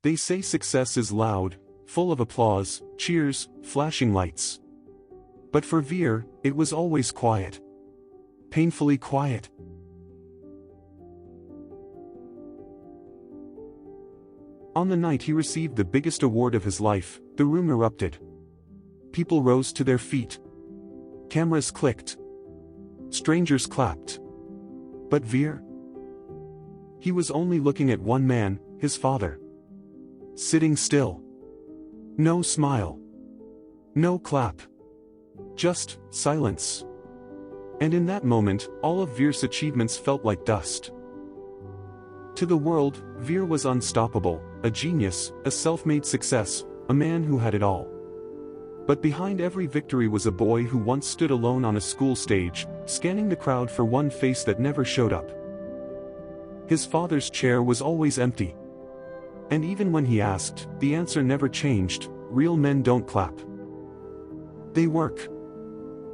They say success is loud, full of applause, cheers, flashing lights. But for Veer, it was always quiet. Painfully quiet. On the night he received the biggest award of his life, the room erupted. People rose to their feet. Cameras clicked. Strangers clapped. But Veer? He was only looking at one man, his father. Sitting still. No smile. No clap. Just silence. And in that moment, all of Veer's achievements felt like dust. To the world, Veer was unstoppable, a genius, a self-made success, a man who had it all. But behind every victory was a boy who once stood alone on a school stage, scanning the crowd for one face that never showed up. His father's chair was always empty. And even when he asked, the answer never changed: real men don't clap. They work.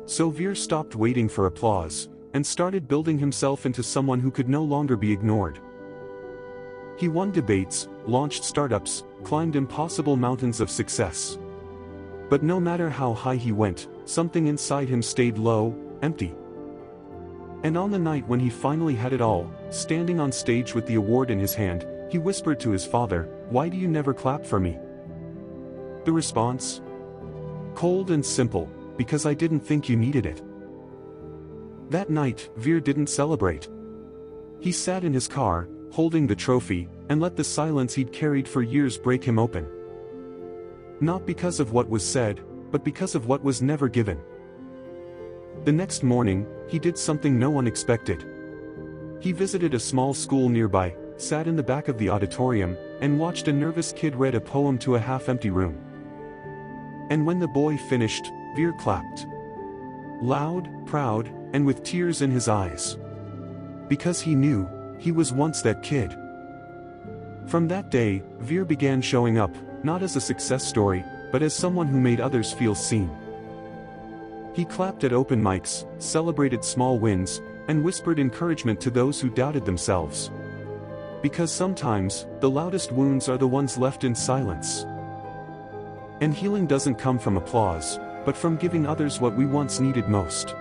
So Veer stopped waiting for applause, and started building himself into someone who could no longer be ignored. He won debates, launched startups, climbed impossible mountains of success. But no matter how high he went, something inside him stayed low, empty. And on the night when he finally had it all, standing on stage with the award in his hand, he whispered to his father, "Why do you never clap for me?" The response? Cold and simple: "Because I didn't think you needed it." That night, Veer didn't celebrate. He sat in his car, holding the trophy, and let the silence he'd carried for years break him open. Not because of what was said, but because of what was never given. The next morning, he did something no one expected. He visited a small school nearby, sat in the back of the auditorium, and watched a nervous kid read a poem to a half-empty room. And when the boy finished, Veer clapped. Loud, proud, and with tears in his eyes. Because he knew, he was once that kid. From that day, Veer began showing up, not as a success story, but as someone who made others feel seen. He clapped at open mics, celebrated small wins, and whispered encouragement to those who doubted themselves. Because sometimes, the loudest wounds are the ones left in silence. And healing doesn't come from applause, but from giving others what we once needed most.